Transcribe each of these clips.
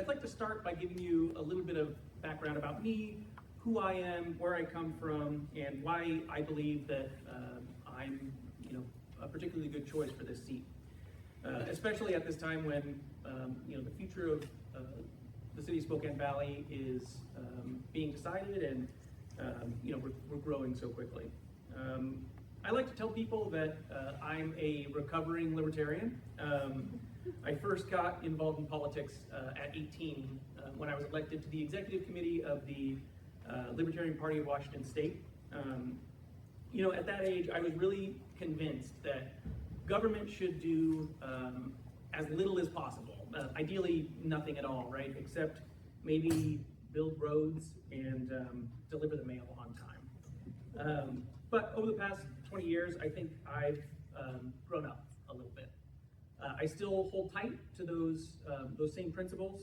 I'd like to start by giving you a little bit of background about me, who I am, where I come from, and why I believe that I'm, a particularly good choice for this seat. Especially at this time when, the future of the city of Spokane Valley is being decided, and we're growing so quickly. I like to tell people that I'm a recovering libertarian. I first got involved in politics at 18 when I was elected to the executive committee of the Libertarian Party of Washington State. At that age, I was really convinced that government should do as little as possible. Ideally, nothing at all, right? Except maybe build roads and deliver the mail on time. But over the past 20 years, I think I've grown up a little bit. I still hold tight to those same principles: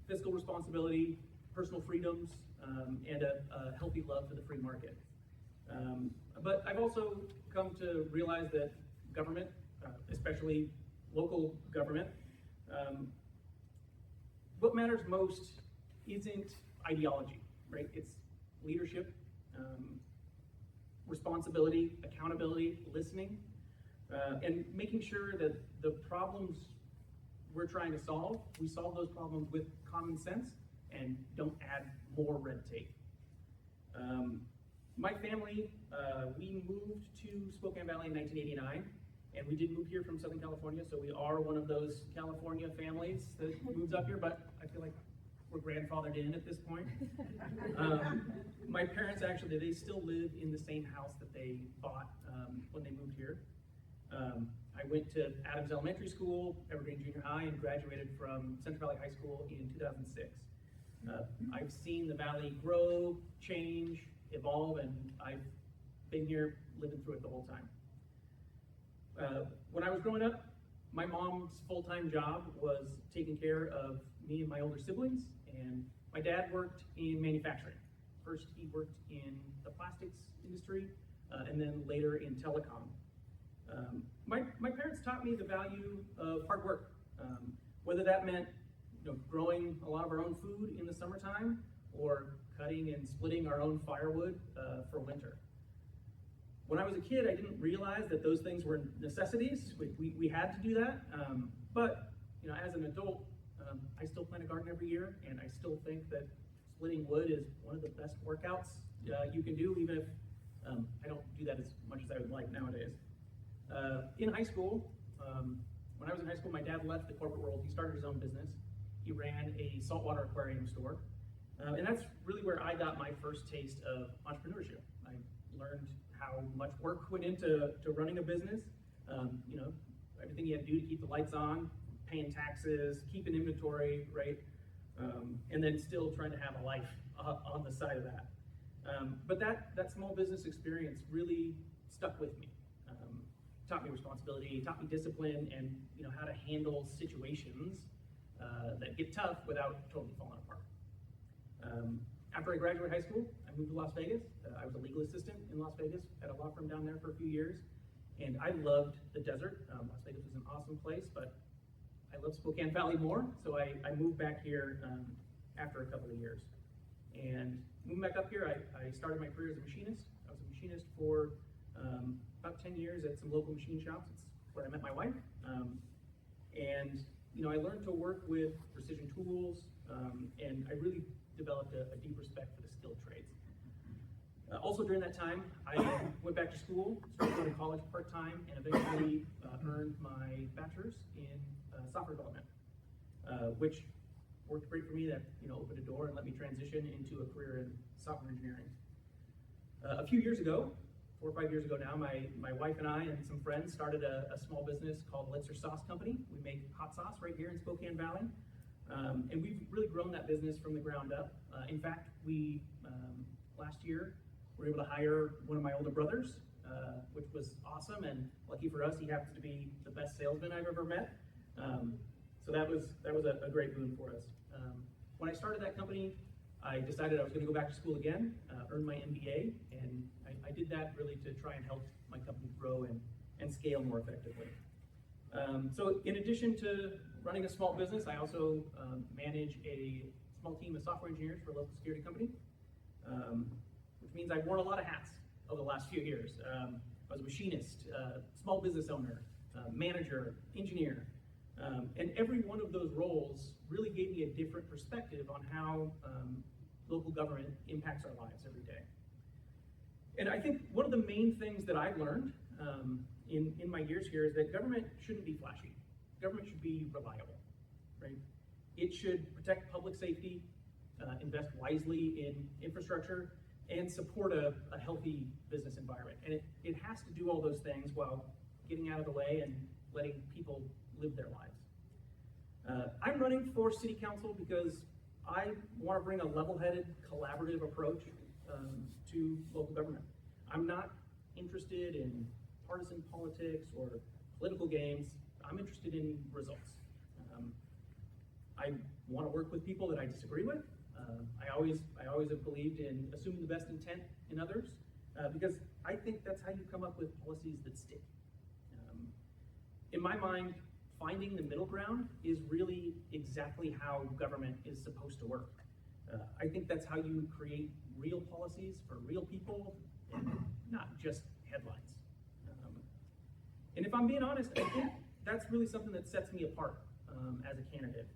fiscal responsibility, personal freedoms, and a healthy love for the free market. But I've also come to realize that government, especially local government, what matters most isn't ideology, right? It's leadership, responsibility, accountability, listening, and making sure that the problems we're trying to solve, we solve those problems with common sense and don't add more red tape. My family, we moved to Spokane Valley in 1989, and we did move here from Southern California, so we are one of those California families that moves up here, but I feel like we're grandfathered in at this point. My parents actually, they still live in the same house that they bought when they moved here. I went to Adams Elementary School, Evergreen Junior High, and graduated from Central Valley High School in 2006. I've seen the valley grow, change, evolve, and I've been here living through it the whole time. When I was growing up, my mom's full-time job was taking care of me and my older siblings, and my dad worked in manufacturing. First, he worked in the plastics industry, and then later in telecom. My parents taught me the value of hard work, whether that meant growing a lot of our own food in the summertime or cutting and splitting our own firewood for winter. When I was a kid, I didn't realize that those things were necessities. We had to do that. But as an adult, I still plant a garden every year, and I still think that splitting wood is one of the best workouts you can do, even if I don't do that as much as I would like nowadays. In high school, when I was in high school, my dad left the corporate world. He started his own business. He ran a saltwater aquarium store. And that's really where I got my first taste of entrepreneurship. I learned how much work went into running a business. Everything you had to do to keep the lights on, paying taxes, keeping inventory, right? And then still trying to have a life on the side of that. But that small business experience really stuck with me. Taught me responsibility, taught me discipline, and how to handle situations that get tough without totally falling apart. After I graduated high school, I moved to Las Vegas. I was a legal assistant in Las Vegas at a law firm down there for a few years, and I loved the desert. Las Vegas was an awesome place, but I love Spokane Valley more, so I moved back here after a couple of years. And moving back up here, I started my career as a machinist. I was a machinist for about 10 years at some local machine shops. It's where I met my wife. And I learned to work with precision tools, and I really developed a deep respect for the skilled trades. Also during that time, I went back to school, started going to college part-time, and eventually earned my bachelor's in software development, which worked great for me. That opened a door and let me transition into a career in software engineering. A few years ago, 4 or 5 years ago now, my wife and I and some friends started a small business called Litzer Sauce Company. We make hot sauce right here in Spokane Valley. And we've really grown that business from the ground up. In fact, we, last year, were able to hire one of my older brothers, which was awesome. And lucky for us, he happens to be the best salesman I've ever met. So that was a great boon for us. When I started that company, I decided I was going to go back to school again, earn my MBA, and I did that really to try and help my company grow and scale more effectively. So in addition to running a small business, I also manage a small team of software engineers for a local security company, which means I've worn a lot of hats over the last few years. I was a machinist, small business owner, manager, engineer, and every one of those roles really gave me a different perspective on how local government impacts our lives every day. And I think one of the main things that I've learned in my years here is that government shouldn't be flashy. Government should be reliable, right? It should protect public safety, invest wisely in infrastructure, and support a healthy business environment. And it has to do all those things while getting out of the way and letting people live their lives. I'm running for city council because I want to bring a level-headed, collaborative approach to local government. I'm not interested in partisan politics or political games. I'm interested in results. I want to work with people that I disagree with. I always have believed in assuming the best intent in others because I think that's how you come up with policies that stick. In my mind, finding the middle ground is really exactly how government is supposed to work. I think that's how you create real policies for real people, and not just headlines. And if I'm being honest, I think that's really something that sets me apart as a candidate.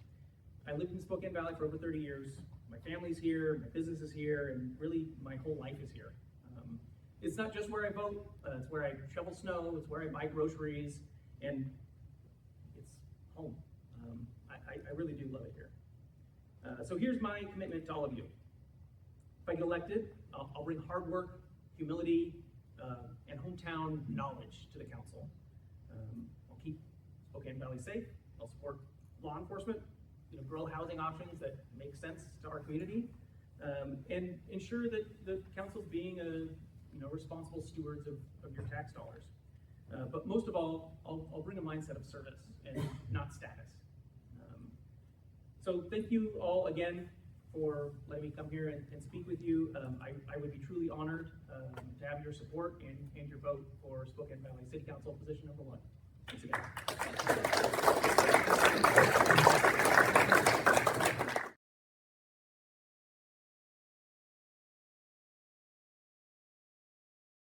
I lived in Spokane Valley for over 30 years. My family's here, my business is here, and really my whole life is here. It's not just where I vote, it's where I shovel snow, it's where I buy groceries, and it's home. I really do love it here. So here's my commitment to all of you. If I get elected, I'll bring hard work, humility, and hometown knowledge to the council. I'll keep Spokane Valley safe. I'll support law enforcement, grow housing options that make sense to our community, and ensure that the council's being responsible stewards of your tax dollars. But most of all, I'll bring a mindset of service and not status. So thank you all again for letting me come here and speak with you. I would be truly honored to have your support and your vote for Spokane Valley City Council position number 1. Thanks again.